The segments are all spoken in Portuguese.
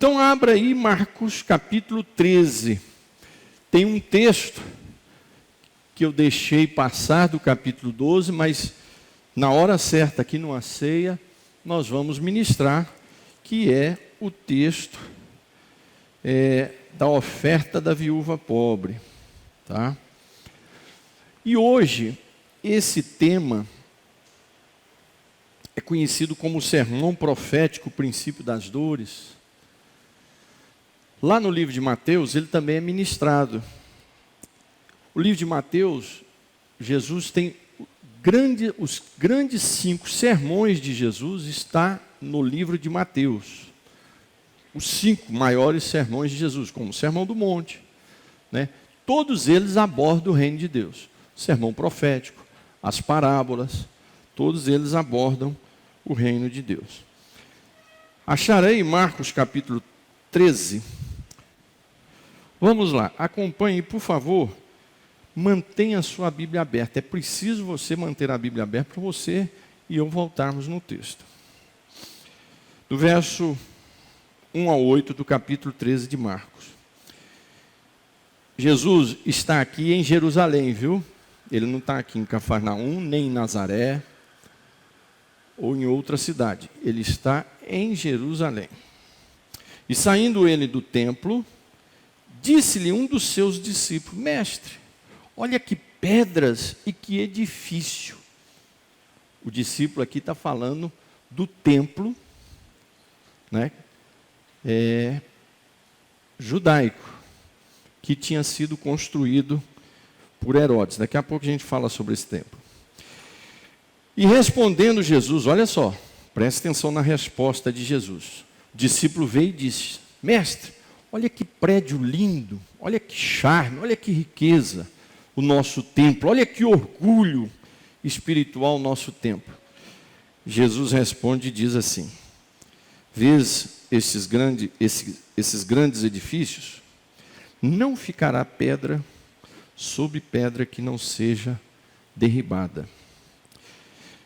Então abra aí Marcos capítulo 13. Tem um texto que eu deixei passar do capítulo 12, mas na hora certa aqui numa ceia, nós vamos ministrar, que é o texto da oferta da viúva pobre. Tá? E hoje, esse tema é conhecido como o sermão profético, o princípio das dores. Lá no livro de Mateus, ele também é ministrado. O livro de Mateus, Jesus tem os grandes 5 sermões de Jesus está no livro de Mateus. Os 5 maiores sermões de Jesus, como o Sermão do Monte, né? Todos eles abordam o reino de Deus. O sermão profético, as parábolas, todos eles abordam o reino de Deus. Acharei Marcos capítulo 13. Vamos lá, acompanhe, por favor. Mantenha a sua Bíblia aberta. É preciso você manter a Bíblia aberta para você e eu voltarmos no texto. Do verso 1 a 8 do capítulo 13 de Marcos. Jesus está aqui em Jerusalém, viu? Ele não está aqui em Cafarnaum, nem em Nazaré, ou em outra cidade. Ele está em Jerusalém. E saindo ele do templo, disse-lhe um dos seus discípulos: Mestre, olha que pedras e que edifício. O discípulo aqui está falando do templo, né, judaico, que tinha sido construído por Herodes. Daqui a pouco a gente fala sobre esse templo. E respondendo Jesus, olha só, preste atenção na resposta de Jesus. O discípulo veio e disse: Mestre, olha que prédio lindo, olha que charme, olha que riqueza o nosso templo, olha que orgulho espiritual o nosso templo. Jesus responde e diz assim: vês esses grandes edifícios? Não ficará pedra sobre pedra que não seja derribada.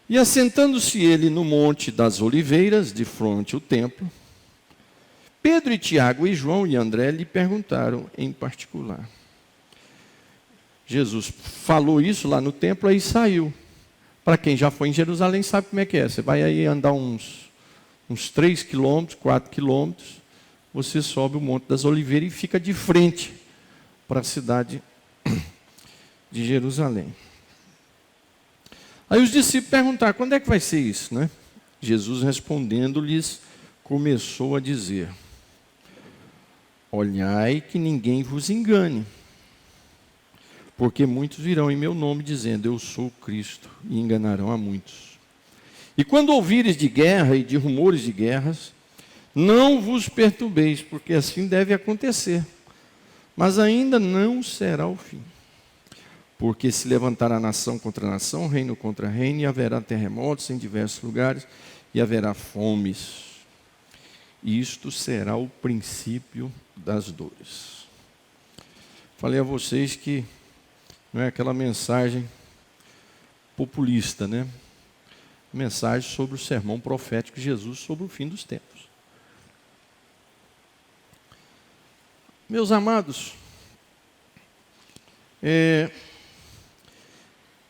E assentando-se ele no monte das oliveiras, de fronte ao templo, Pedro e Tiago e João e André lhe perguntaram em particular. Jesus falou isso lá no templo, aí saiu. Para quem já foi em Jerusalém sabe como é que é. Você vai aí andar uns 3 quilômetros, 4 quilômetros, você sobe o Monte das Oliveiras e fica de frente para a cidade de Jerusalém. Aí os discípulos perguntaram: quando é que vai ser isso, né? Jesus respondendo-lhes, começou a dizer: olhai que ninguém vos engane, porque muitos virão em meu nome dizendo: eu sou o Cristo, e enganarão a muitos. E quando ouvires de guerra e de rumores de guerras, não vos perturbeis, porque assim deve acontecer, mas ainda não será o fim. Porque se levantará nação contra nação, reino contra reino, e haverá terremotos em diversos lugares, e haverá fomes. Isto será o princípio das dores. Falei a vocês que não é aquela mensagem populista, né? Mensagem sobre o sermão profético de Jesus sobre o fim dos tempos. Meus amados,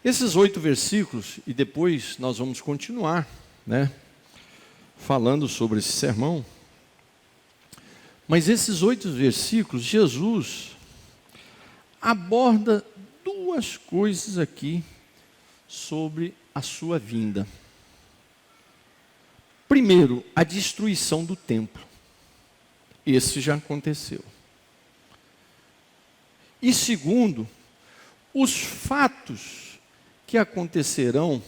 esses 8 versículos, e depois nós vamos continuar, né, falando sobre esse sermão, mas esses 8 versículos, Jesus aborda 2 coisas aqui sobre a sua vinda. Primeiro, a destruição do templo. Esse já aconteceu. E segundo, os fatos que acontecerão,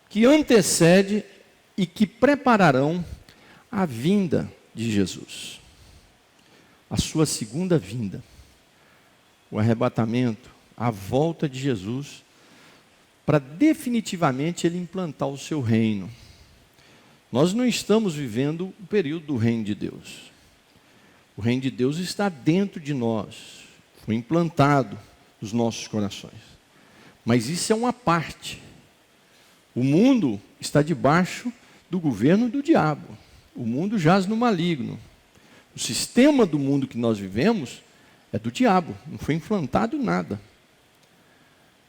que antecedem e que prepararão a vinda de Jesus. A sua segunda vinda. O arrebatamento, a volta de Jesus, para definitivamente ele implantar o seu reino. Nós não estamos vivendo o período do reino de Deus. O reino de Deus está dentro de nós, foi implantado nos nossos corações. Mas isso é uma parte. O mundo está debaixo do governo do diabo. O mundo jaz no maligno. O sistema do mundo que nós vivemos é do diabo, não foi implantado nada.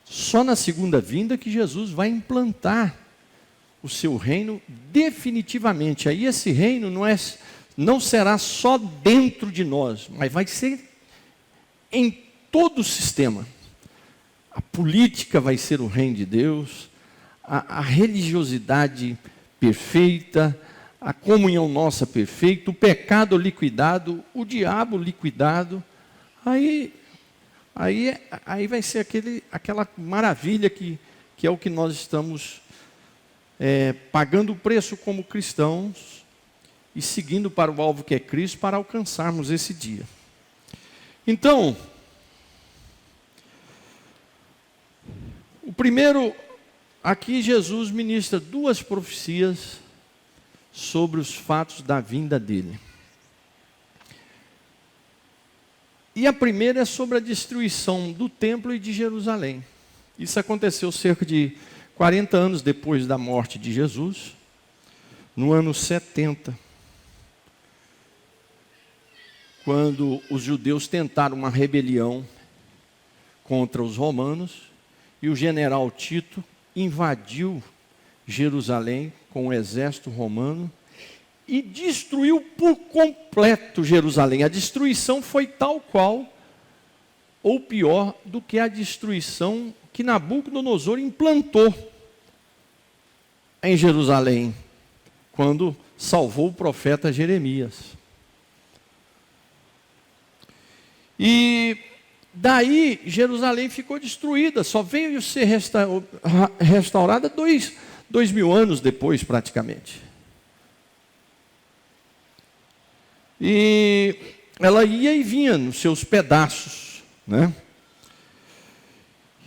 Só na segunda vinda que Jesus vai implantar o seu reino definitivamente. Aí esse reino não será só dentro de nós, mas vai ser em todo o sistema. A política vai ser o reino de Deus, a religiosidade perfeita, a comunhão nossa perfeita, o pecado liquidado, o diabo liquidado. Aí vai ser aquela maravilha que é o que nós estamos pagando o preço como cristãos e seguindo para o alvo que é Cristo para alcançarmos esse dia. Então, o primeiro, aqui Jesus ministra duas profecias sobre os fatos da vinda dele. E a primeira é sobre a destruição do templo e de Jerusalém. Isso aconteceu cerca de 40 anos depois da morte de Jesus, no ano 70, quando os judeus tentaram uma rebelião contra os romanos, e o general Tito invadiu Jerusalém com o exército romano e destruiu por completo Jerusalém. A destruição foi tal qual, ou pior, do que a destruição que Nabucodonosor implantou em Jerusalém, quando salvou o profeta Jeremias. E daí Jerusalém ficou destruída, só veio ser restaurada 2000 anos depois, praticamente. E ela ia e vinha nos seus pedaços, né?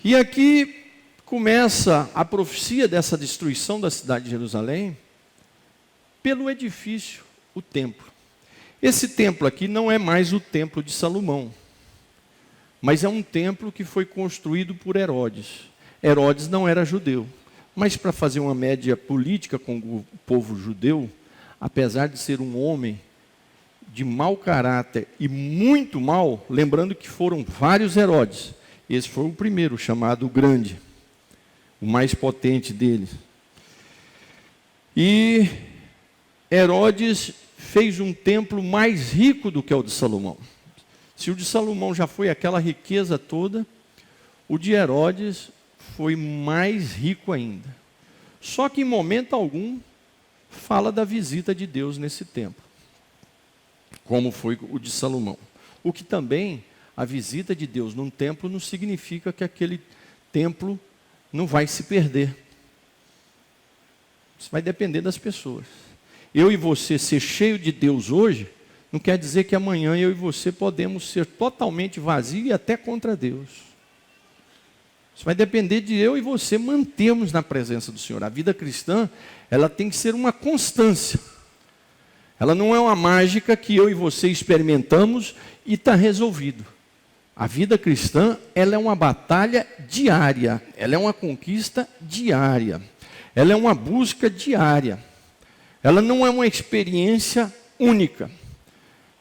E aqui começa a profecia dessa destruição da cidade de Jerusalém pelo edifício, o templo. Esse templo aqui não é mais o templo de Salomão, mas é um templo que foi construído por Herodes. Herodes não era judeu, mas para fazer uma média política com o povo judeu, apesar de ser um homem de mau caráter e muito mau, lembrando que foram vários Herodes, esse foi o primeiro, chamado o Grande, o mais potente deles. E Herodes fez um templo mais rico do que o de Salomão. Se o de Salomão já foi aquela riqueza toda, o de Herodes foi mais rico ainda. Só que em momento algum fala da visita de Deus nesse templo, como foi o de Salomão. O que também, a visita de Deus num templo não significa que aquele templo não vai se perder. Isso vai depender das pessoas. Eu e você ser cheio de Deus hoje, não quer dizer que amanhã eu e você podemos ser totalmente vazios e até contra Deus. Isso vai depender de eu e você mantermos na presença do Senhor. A vida cristã, ela tem que ser uma constância. Ela não é uma mágica que eu e você experimentamos e está resolvido. A vida cristã, ela é uma batalha diária, ela é uma conquista diária, ela é uma busca diária. Ela não é uma experiência única,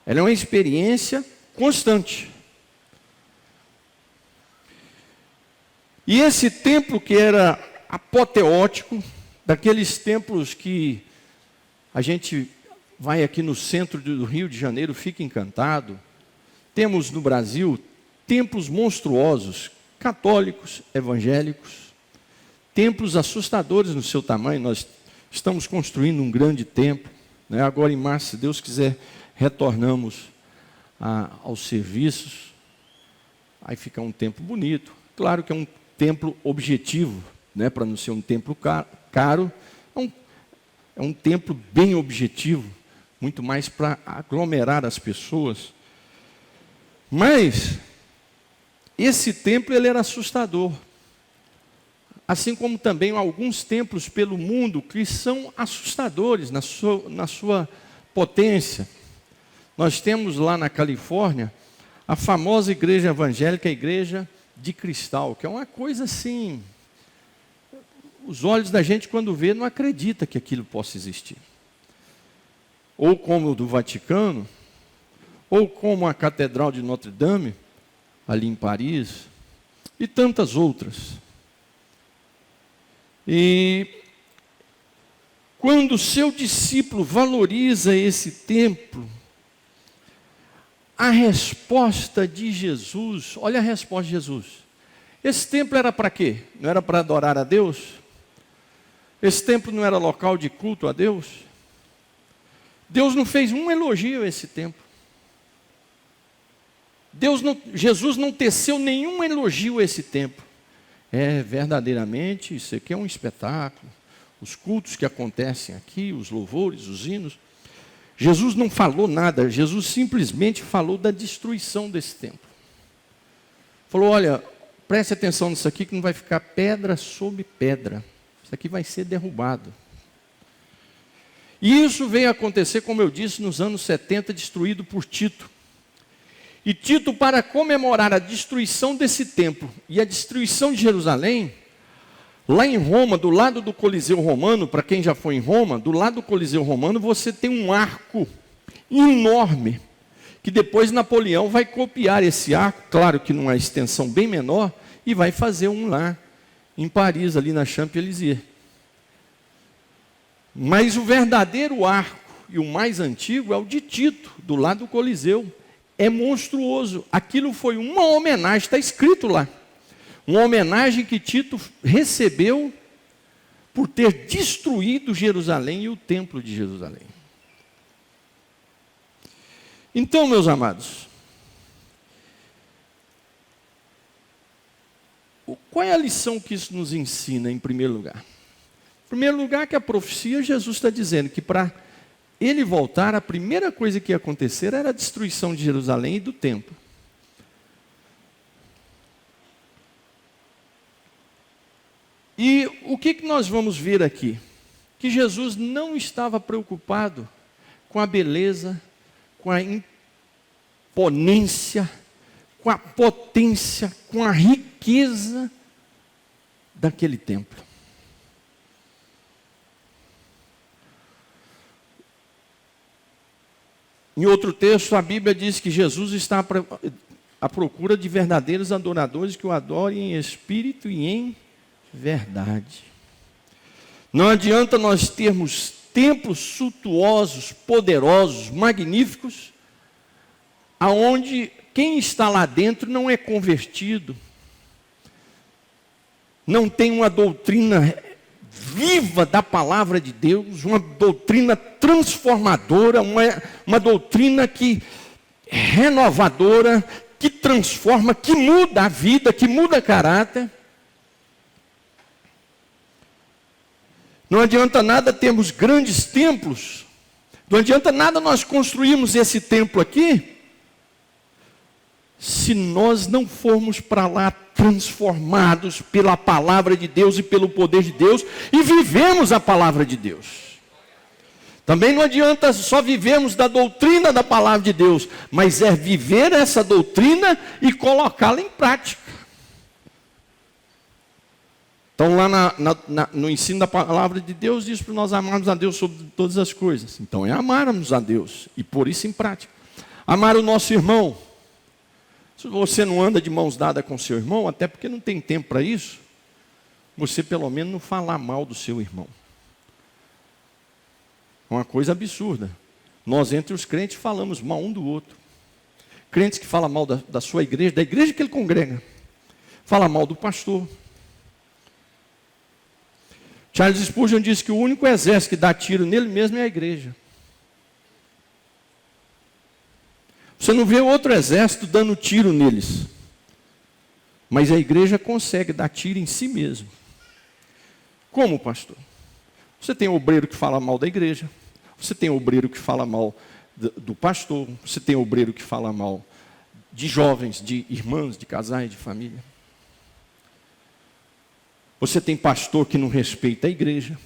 ela é uma experiência constante. E esse templo que era apoteótico, daqueles templos que a gente vai aqui no centro do Rio de Janeiro, fica encantado. Temos no Brasil templos monstruosos, católicos, evangélicos, templos assustadores no seu tamanho. Nós estamos construindo um grande templo, né? Agora em março, se Deus quiser, retornamos aos serviços. Aí fica um templo bonito. Claro que é um templo objetivo, né? Para não ser um templo caro, é um templo bem objetivo, muito mais para aglomerar as pessoas. Mas esse templo ele era assustador. Assim como também alguns templos pelo mundo que são assustadores na sua potência. Nós temos lá na Califórnia a famosa igreja evangélica, a Igreja de Cristal, que é uma coisa assim, os olhos da gente quando vê não acredita que aquilo possa existir. ou como o do Vaticano, ou como a Catedral de Notre Dame, ali em Paris, e tantas outras. E quando o seu discípulo valoriza esse templo, a resposta de Jesus, olha a resposta de Jesus. Esse templo era para quê? Não era para adorar a Deus? Esse templo não era local de culto a Deus? Deus não fez um elogio a esse templo. Jesus não teceu nenhum elogio a esse templo. Verdadeiramente, isso aqui é um espetáculo. Os cultos que acontecem aqui, os louvores, os hinos. Jesus não falou nada, Jesus simplesmente falou da destruição desse templo. Falou, olha, preste atenção nisso aqui que não vai ficar pedra sobre pedra. Isso aqui vai ser derrubado. E isso veio acontecer, como eu disse, nos anos 70, destruído por Tito. E Tito, para comemorar a destruição desse templo e a destruição de Jerusalém, lá em Roma, do lado do Coliseu Romano, para quem já foi em Roma, do lado do Coliseu Romano, você tem um arco enorme, que depois Napoleão vai copiar esse arco, claro que numa extensão bem menor, e vai fazer um lá em Paris, ali na Champs-Élysées. Mas o verdadeiro arco, e o mais antigo, é o de Tito, do lado do Coliseu. É monstruoso. Aquilo foi uma homenagem, está escrito lá. Uma homenagem que Tito recebeu por ter destruído Jerusalém e o templo de Jerusalém. Então, meus amados, qual é a lição que isso nos ensina, em primeiro lugar? Em primeiro lugar, que a profecia, Jesus está dizendo que para ele voltar, a primeira coisa que ia acontecer era a destruição de Jerusalém e do templo. E o que nós vamos ver aqui? Que Jesus não estava preocupado com a beleza, com a imponência, com a potência, com a riqueza daquele templo. Em outro texto, a Bíblia diz que Jesus está à procura de verdadeiros adoradores que o adorem em espírito e em verdade. Não adianta nós termos templos suntuosos, poderosos, magníficos, aonde quem está lá dentro não é convertido, não tem uma doutrina viva da palavra de Deus, uma doutrina transformadora, uma doutrina que renovadora, que transforma, que muda a vida, que muda caráter. Não adianta nada termos grandes templos, não adianta nada nós construirmos esse templo aqui, se nós não formos para lá transformados pela palavra de Deus e pelo poder de Deus, e vivemos a palavra de Deus. Também não adianta só vivermos da doutrina da palavra de Deus, mas é viver essa doutrina e colocá-la em prática. Então lá no ensino da palavra de Deus, diz para nós amarmos a Deus sobre todas as coisas. Então é amarmos a Deus e pôr isso em prática. Amar o nosso irmão. Se você não anda de mãos dadas com seu irmão, até porque não tem tempo para isso, você pelo menos não falar mal do seu irmão. É uma coisa absurda. Nós entre os crentes falamos mal um do outro. Crentes que falam mal da sua igreja, da igreja que ele congrega. Fala mal do pastor. Charles Spurgeon disse que o único exército que dá tiro nele mesmo é a igreja. Você não vê outro exército dando tiro neles. Mas a igreja consegue dar tiro em si mesmo. Como, pastor? Você tem obreiro que fala mal da igreja. Você tem obreiro que fala mal do pastor. Você tem obreiro que fala mal de jovens, de irmãs, de casais, de família. Você tem pastor que não respeita a igreja.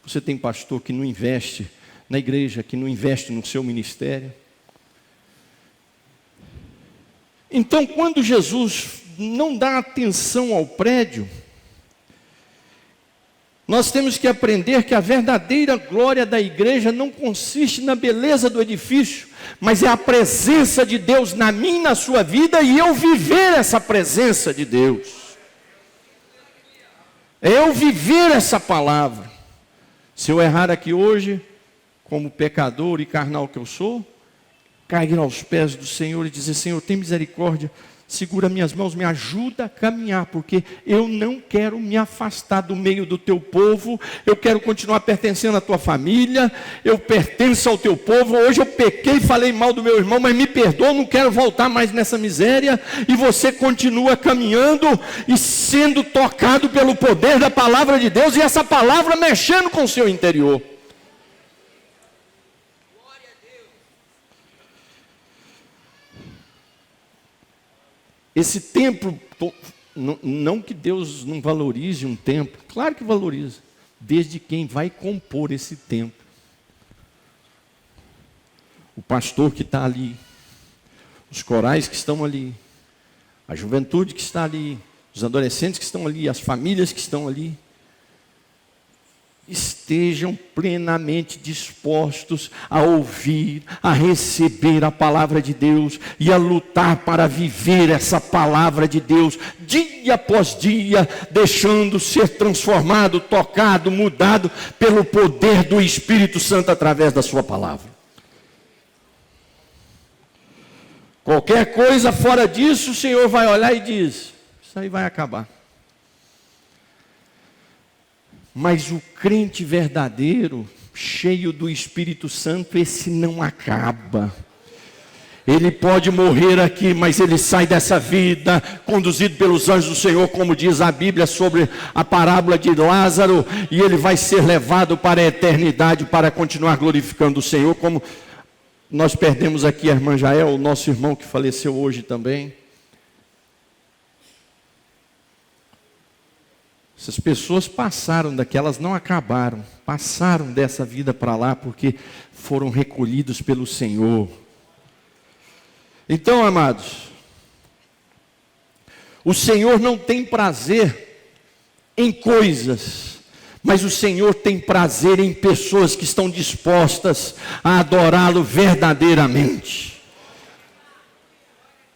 Você tem pastor que não investe na igreja, que não investe no seu ministério. Então, quando Jesus não dá atenção ao prédio, Nós temos que aprender que a verdadeira glória da igreja não consiste na beleza do edifício, mas é a presença de Deus na minha e na sua vida, e eu viver essa presença de Deus. É eu viver essa palavra. Se eu errar aqui hoje, como pecador e carnal que eu sou, cair aos pés do Senhor e dizer: Senhor, tem misericórdia, segura minhas mãos, me ajuda a caminhar, porque eu não quero me afastar do meio do teu povo, eu quero continuar pertencendo à tua família, eu pertenço ao teu povo. Hoje eu pequei, falei mal do meu irmão, mas me perdoa, não quero voltar mais nessa miséria. E você continua caminhando e sendo tocado pelo poder da palavra de Deus, e essa palavra mexendo com o seu interior. Esse templo, não que Deus não valorize um templo, claro que valoriza, desde quem vai compor esse templo. O pastor que está ali, os corais que estão ali, a juventude que está ali, os adolescentes que estão ali, as famílias que estão ali, estejam plenamente dispostos a ouvir, a receber a palavra de Deus e a lutar para viver essa palavra de Deus dia após dia, deixando ser transformado, tocado, mudado pelo poder do Espírito Santo através da sua palavra. Qualquer coisa fora disso, o Senhor vai olhar e diz: isso aí vai acabar. Mas o crente verdadeiro, cheio do Espírito Santo, esse não acaba. Ele pode morrer aqui, mas ele sai dessa vida conduzido pelos anjos do Senhor, como diz a Bíblia sobre a parábola de Lázaro, e ele vai ser levado para a eternidade para continuar glorificando o Senhor, como nós perdemos aqui a irmã Jael, o nosso irmão que faleceu hoje também. Essas pessoas passaram daqui, elas não acabaram, passaram dessa vida para lá, porque foram recolhidos pelo Senhor. Então, amados, o Senhor não tem prazer em coisas, mas o Senhor tem prazer em pessoas que estão dispostas a adorá-lo verdadeiramente.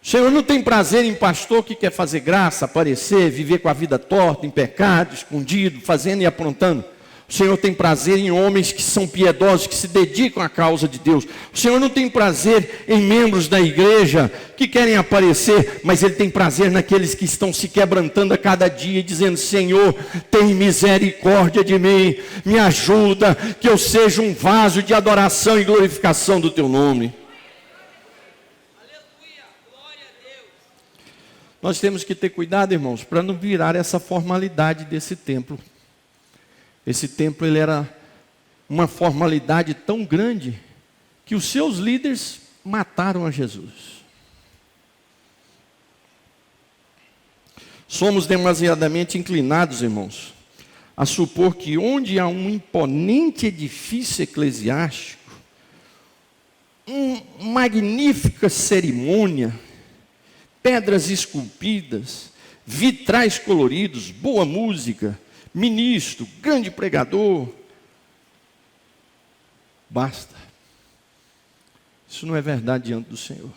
O Senhor não tem prazer em pastor que quer fazer graça, aparecer, viver com a vida torta, em pecado, escondido, fazendo e aprontando. O Senhor tem prazer em homens que são piedosos, que se dedicam à causa de Deus. O Senhor não tem prazer em membros da igreja que querem aparecer, mas Ele tem prazer naqueles que estão se quebrantando a cada dia, dizendo: Senhor, tem misericórdia de mim, me ajuda, que eu seja um vaso de adoração e glorificação do Teu nome. Nós temos que ter cuidado, irmãos, para não virar essa formalidade desse templo. Esse templo, ele era uma formalidade tão grande que os seus líderes mataram a Jesus. Somos demasiadamente inclinados, irmãos, a supor que onde há um imponente edifício eclesiástico, uma magnífica cerimônia, pedras esculpidas, vitrais coloridos, boa música, ministro, grande pregador, basta. Isso não é verdade diante do Senhor.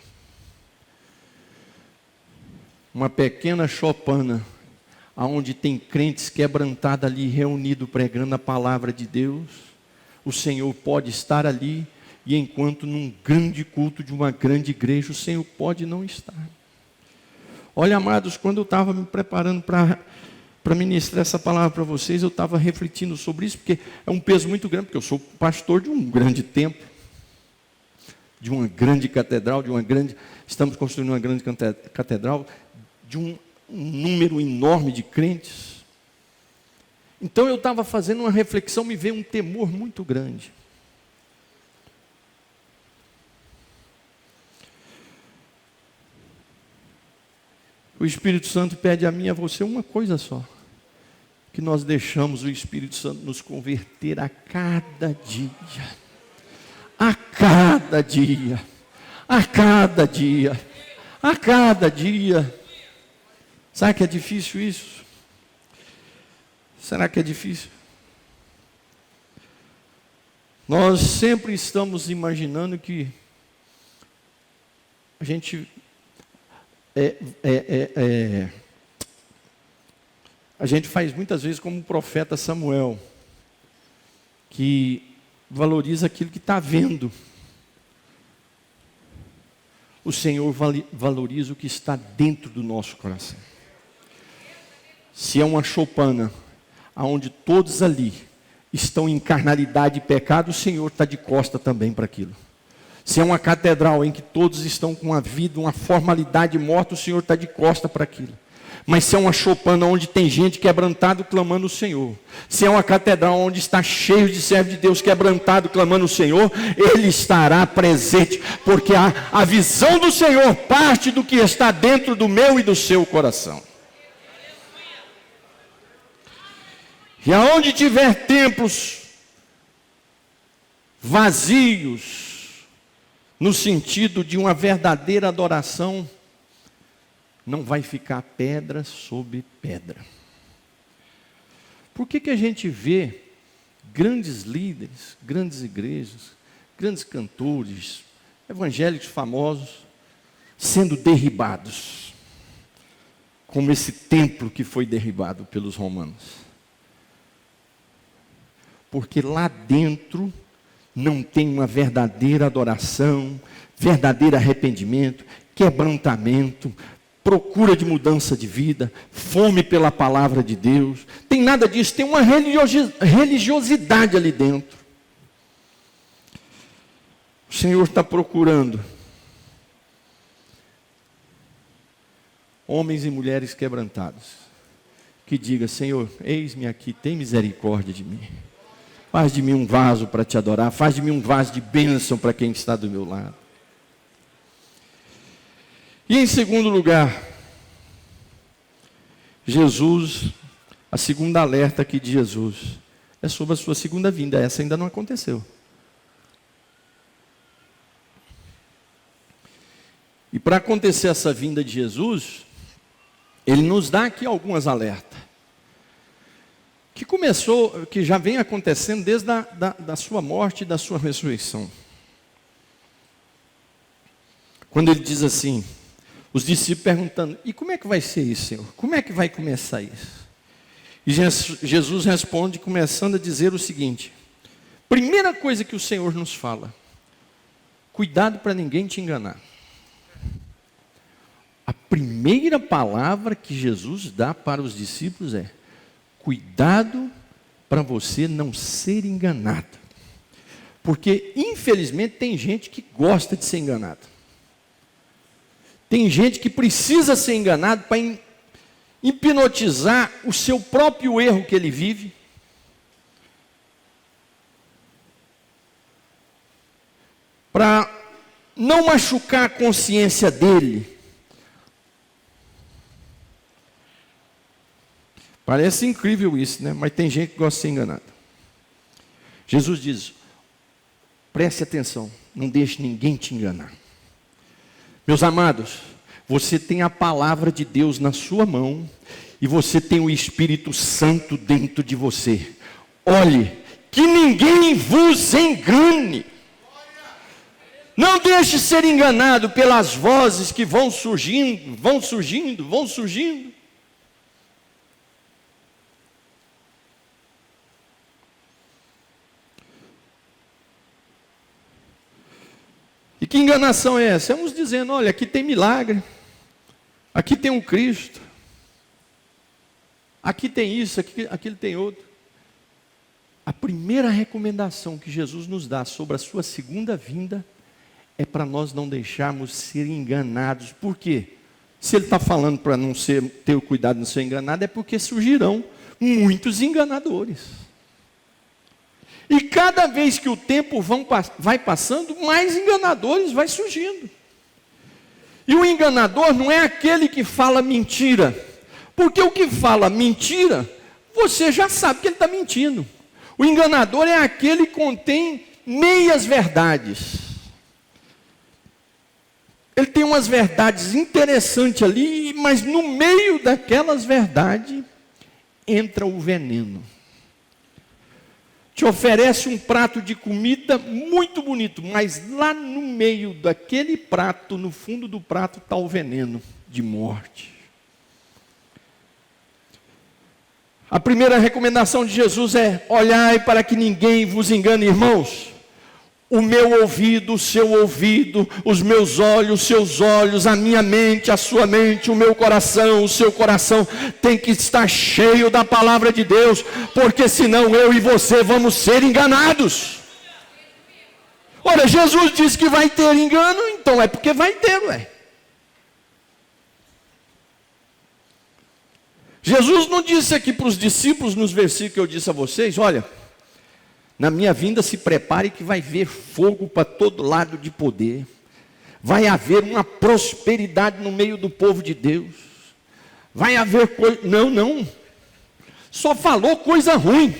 Uma pequena choupana, aonde tem crentes quebrantados ali, reunidos, pregando a palavra de Deus, o Senhor pode estar ali, e enquanto num grande culto de uma grande igreja, o Senhor pode não estar. Olha, amados, quando eu estava me preparando para ministrar essa palavra para vocês, eu estava refletindo sobre isso, porque é um peso muito grande, porque eu sou pastor de um grande templo, de uma grande catedral, estamos construindo uma grande catedral, de um número enorme de crentes. Então eu estava fazendo uma reflexão, me veio um temor muito grande. O Espírito Santo pede a mim e a você uma coisa só: que nós deixamos o Espírito Santo nos converter a cada dia. A cada dia. A cada dia. A cada dia. Sabe que é difícil isso? Será que é difícil? Nós sempre estamos imaginando que a gente a gente faz muitas vezes como o profeta Samuel, que valoriza aquilo que está vendo. O Senhor valoriza o que está dentro do nosso coração. Se é uma choupana, onde todos ali estão em carnalidade e pecado, o Senhor está de costa também para aquilo. Se é uma catedral em que todos estão com a vida, uma formalidade morta, o Senhor está de costa para aquilo. Mas se é uma choupana onde tem gente quebrantado clamando o Senhor, se é uma catedral onde está cheio de servos de Deus quebrantado clamando o Senhor, Ele estará presente, porque a visão do Senhor parte do que está dentro do meu e do seu coração. E aonde tiver templos vazios, no sentido de uma verdadeira adoração, não vai ficar pedra sobre pedra. Por que a gente vê grandes líderes, grandes igrejas, grandes cantores, evangélicos famosos, sendo derribados, como esse templo que foi derribado pelos romanos? Porque lá dentro não tem uma verdadeira adoração, verdadeiro arrependimento, quebrantamento, procura de mudança de vida, fome pela palavra de Deus. Tem nada disso, tem uma religiosidade ali dentro. O Senhor está procurando homens e mulheres quebrantados, que diga: Senhor, eis-me aqui, tem misericórdia de mim. Faz de mim um vaso para te adorar, faz de mim um vaso de bênção para quem está do meu lado. E em segundo lugar, Jesus, a segunda alerta aqui de Jesus, é sobre a sua segunda vinda. Essa ainda não aconteceu. E para acontecer essa vinda de Jesus, Ele nos dá aqui algumas alertas. Que já vem acontecendo desde da sua morte e da sua ressurreição. Quando Ele diz assim, os discípulos perguntando: e como é que vai ser isso, Senhor? Como é que vai começar isso? E Jesus responde começando a dizer o seguinte: primeira coisa que o Senhor nos fala, cuidado para ninguém te enganar. A primeira palavra que Jesus dá para os discípulos é: cuidado para você não ser enganado. Porque infelizmente tem gente que gosta de ser enganado. Tem gente que precisa ser enganado para hipnotizar o seu próprio erro que ele vive. Para não machucar a consciência dele. Parece incrível isso, né? Mas tem gente que gosta de ser enganada. Jesus diz: preste atenção, não deixe ninguém te enganar. Meus amados, você tem a palavra de Deus na sua mão e você tem o Espírito Santo dentro de você. Olhe, que ninguém vos engane. Não deixe ser enganado pelas vozes que vão surgindo. E que enganação é essa? Estamos dizendo: olha, aqui tem milagre, aqui tem um Cristo, aqui tem isso, aquilo tem outro. A primeira recomendação que Jesus nos dá sobre a sua segunda vinda é para nós não deixarmos ser enganados. Por quê? Se Ele está falando para não ter o cuidado de não ser enganado, é porque surgirão muitos enganadores. E cada vez que o tempo vai passando, mais enganadores vai surgindo. E o enganador não é aquele que fala mentira. Porque o que fala mentira, você já sabe que ele está mentindo. O enganador é aquele que contém meias verdades. Ele tem umas verdades interessantes ali, mas no meio daquelas verdades entra o veneno. te oferece um prato de comida muito bonito, mas lá no meio daquele prato, no fundo do prato, está o veneno de morte. A primeira recomendação de Jesus é: olhai para que ninguém vos engane, irmãos. O meu ouvido, o seu ouvido, os meus olhos, os seus olhos, a minha mente, a sua mente, o meu coração, o seu coração tem que estar cheio da palavra de Deus, porque senão eu e você vamos ser enganados. Olha, Jesus disse que vai ter engano, então é porque vai ter, ué. Jesus não disse aqui para os discípulos, nos versículos que eu disse a vocês: olha, na minha vinda se prepare que vai haver fogo para todo lado de poder. Vai haver uma prosperidade no meio do povo de Deus. Vai haver coisa... Não. Só falou coisa ruim.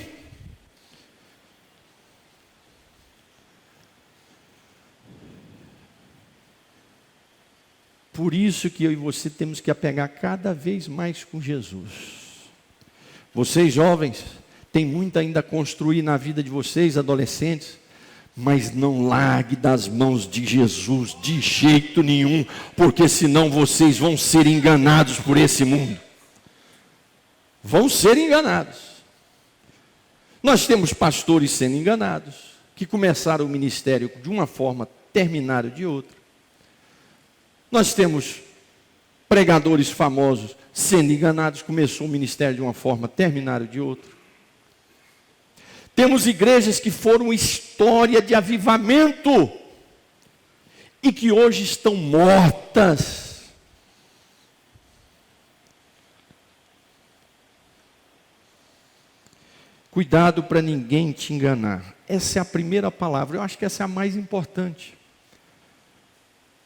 Por isso que eu e você temos que apegar cada vez mais com Jesus. Vocês jovens, tem muito ainda a construir na vida de vocês, adolescentes, mas não largue das mãos de Jesus de jeito nenhum, porque senão vocês vão ser enganados por esse mundo. Vão ser enganados. Nós temos pastores sendo enganados, que começaram o ministério de uma forma, terminaram de outra. Nós temos pregadores famosos sendo enganados, começou o ministério de uma forma, terminaram de outra. Temos igrejas que foram história de avivamento e que hoje estão mortas. Cuidado para ninguém te enganar. Essa é a primeira palavra, eu acho que essa é a mais importante.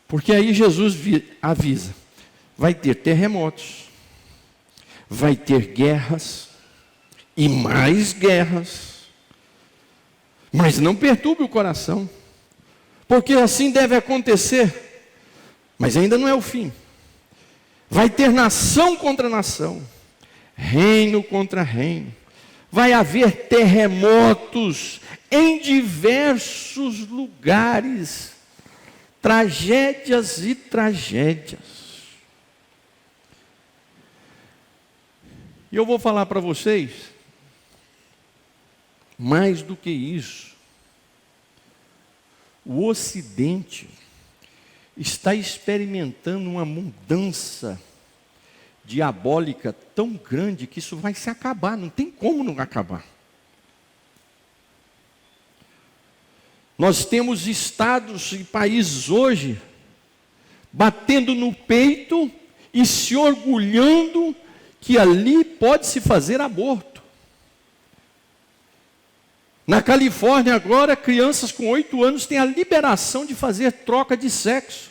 Porque aí Jesus avisa: vai ter terremotos, vai ter guerras e mais guerras. Mas não perturbe o coração, porque assim deve acontecer, mas ainda não é o fim. Vai ter nação contra nação, reino contra reino. Vai haver terremotos em diversos lugares, tragédias e tragédias. E eu vou falar para vocês, mais do que isso, o Ocidente está experimentando uma mudança diabólica tão grande que isso vai se acabar, não tem como não acabar. Nós temos estados e países hoje batendo no peito e se orgulhando que ali pode-se fazer aborto. Na Califórnia agora, crianças com 8 anos têm a liberação de fazer troca de sexo.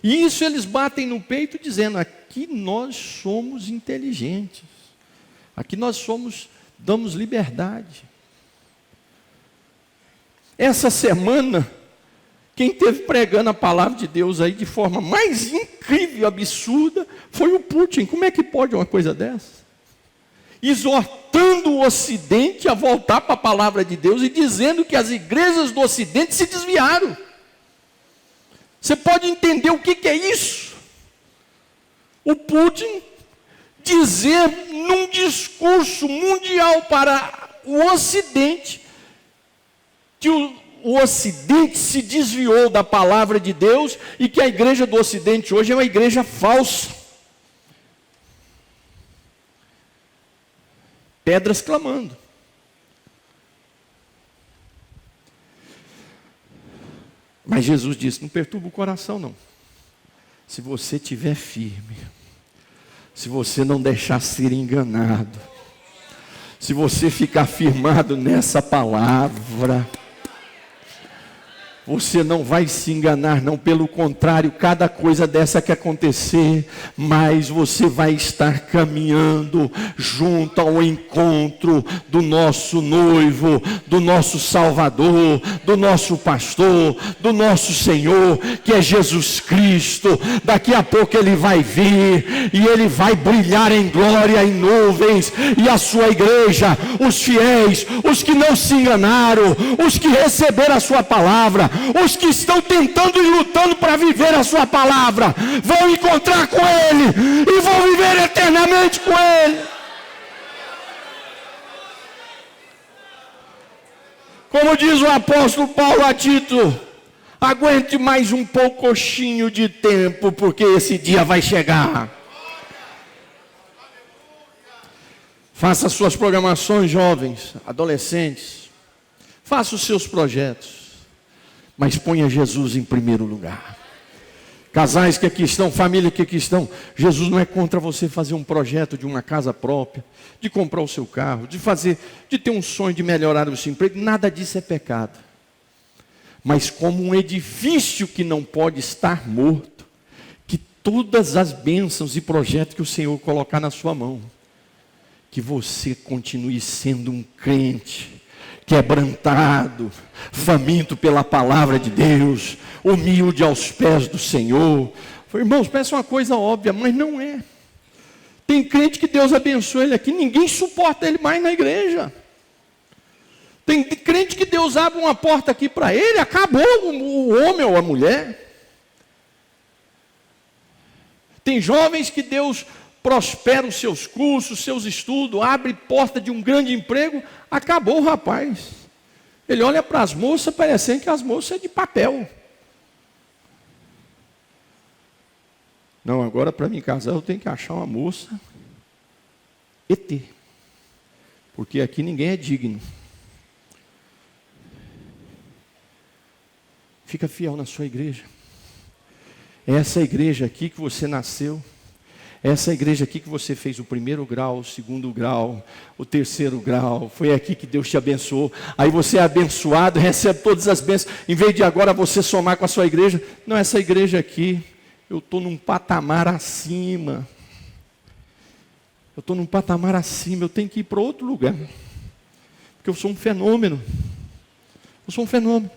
E isso eles batem no peito dizendo: aqui nós somos inteligentes. Aqui nós damos liberdade. Essa semana, quem esteve pregando a palavra de Deus aí de forma mais incrível, absurda, foi o Putin. Como é que pode uma coisa dessa? Exortando o Ocidente a voltar para a palavra de Deus e dizendo que as igrejas do Ocidente se desviaram. Você pode entender o que é isso? O Putin dizer num discurso mundial para o Ocidente que o Ocidente se desviou da palavra de Deus e que a igreja do Ocidente hoje é uma igreja falsa. Pedras clamando. Mas Jesus disse: não perturba o coração não. Se você estiver firme, se você não deixar ser enganado, se você ficar firmado nessa palavra, Você não vai se enganar, não. Pelo contrário, cada coisa dessa que acontecer, mas você vai estar caminhando junto ao encontro do nosso noivo, do nosso Salvador, do nosso pastor, do nosso Senhor, que é Jesus Cristo. Daqui a pouco Ele vai vir e Ele vai brilhar em glória em nuvens, e a sua igreja, os fiéis, os que não se enganaram, os que receberam a sua palavra, os que estão tentando e lutando para viver a sua palavra, vão encontrar com Ele e vão viver eternamente com Ele. Como diz o apóstolo Paulo a Tito, aguente mais um pouquinho de tempo, porque esse dia vai chegar. Faça suas programações, jovens, adolescentes. Faça os seus projetos. Mas ponha Jesus em primeiro lugar. Casais que aqui estão, família que aqui estão, Jesus não é contra você fazer um projeto de uma casa própria, de comprar o seu carro, de ter um sonho de melhorar o seu emprego. Nada disso é pecado. Mas como um edifício que não pode estar morto, que todas as bênçãos e projetos que o Senhor colocar na sua mão, que você continue sendo um crente quebrantado, faminto pela palavra de Deus, humilde aos pés do Senhor. Irmãos, parece uma coisa óbvia, mas não é. Tem crente que Deus abençoa ele aqui, ninguém suporta ele mais na igreja. Tem crente que Deus abre uma porta aqui para ele, acabou o homem ou a mulher. Tem jovens que Deus prospera os seus cursos, seus estudos, abre porta de um grande emprego, acabou o rapaz. Ele olha para as moças, parecendo que as moças é de papel. Não, agora para me casar eu tenho que achar uma moça ET. Porque aqui ninguém é digno. Fica fiel na sua igreja. É essa igreja aqui que você nasceu. Essa igreja aqui que você fez o primeiro grau, o segundo grau, o terceiro grau, foi aqui que Deus te abençoou. Aí você é abençoado, recebe todas as bênçãos. Em vez de agora você somar com a sua igreja, não, essa igreja aqui, eu estou num patamar acima. Eu estou num patamar acima, eu tenho que ir para outro lugar. Porque eu sou um fenômeno. Eu sou um fenômeno.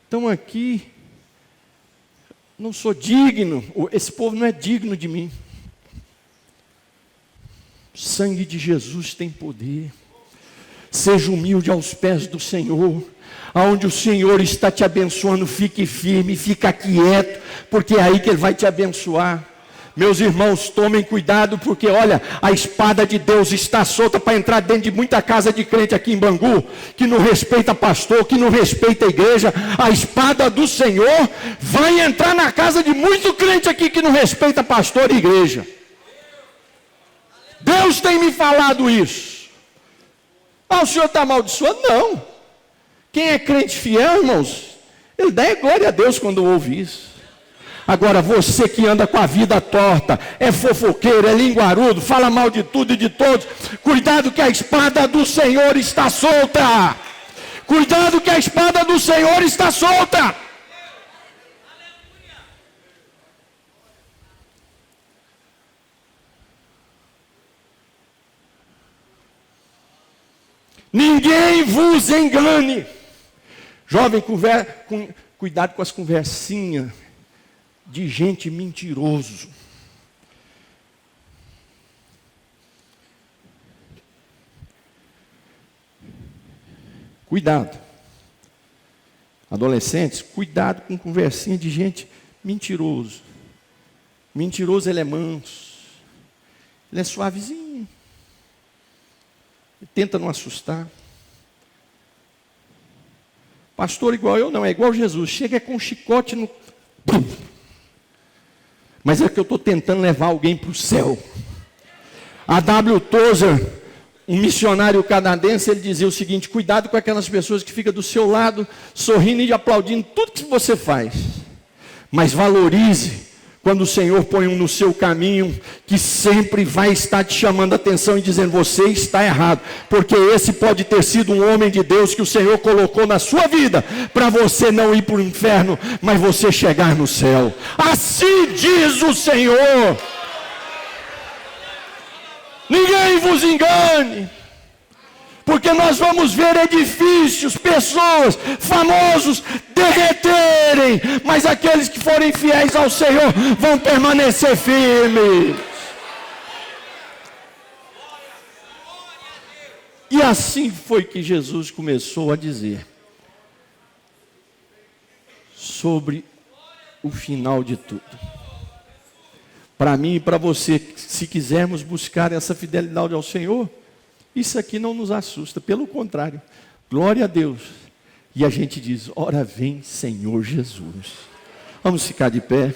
Então aqui, não sou digno, esse povo não é digno de mim. O sangue de Jesus tem poder. Seja humilde aos pés do Senhor. Aonde o Senhor está te abençoando, fique firme, fica quieto, porque é aí que Ele vai te abençoar. Meus irmãos, tomem cuidado, porque olha, a espada de Deus está solta para entrar dentro de muita casa de crente aqui em Bangu, que não respeita pastor, que não respeita a igreja. A espada do Senhor vai entrar na casa de muito crente aqui que não respeita pastor e igreja. Deus tem me falado isso. Ah, o senhor está amaldiçoando? Não. Quem é crente fiel, irmãos, ele dá glória a Deus quando ouve isso. Agora, você que anda com a vida torta, é fofoqueiro, é linguarudo, fala mal de tudo e de todos, cuidado que a espada do Senhor está solta. Cuidado que a espada do Senhor está solta. Ninguém vos engane. Jovem, cuidado com as conversinhas de gente mentiroso. Cuidado. Adolescentes, cuidado com conversinha de gente mentiroso. Mentiroso, ele é manso. Ele é suavezinho. Ele tenta não assustar. Pastor igual eu não, é igual Jesus. Chega com um chicote no... Mas é que eu estou tentando levar alguém para o céu. A W. Tozer, um missionário canadense, ele dizia o seguinte: cuidado com aquelas pessoas que ficam do seu lado, sorrindo e aplaudindo tudo que você faz. Mas valorize Quando o Senhor põe um no seu caminho, que sempre vai estar te chamando a atenção e dizendo, você está errado, porque esse pode ter sido um homem de Deus que o Senhor colocou na sua vida, para você não ir para o inferno, mas você chegar no céu. Assim diz o Senhor. Ninguém vos engane. Porque nós vamos ver edifícios, pessoas, famosos derreterem, mas aqueles que forem fiéis ao Senhor vão permanecer firmes. E assim foi que Jesus começou a dizer sobre o final de tudo. Para mim e para você, se quisermos buscar essa fidelidade ao Senhor, isso aqui não nos assusta, pelo contrário, glória a Deus. E a gente diz, ora vem Senhor Jesus. Vamos ficar de pé.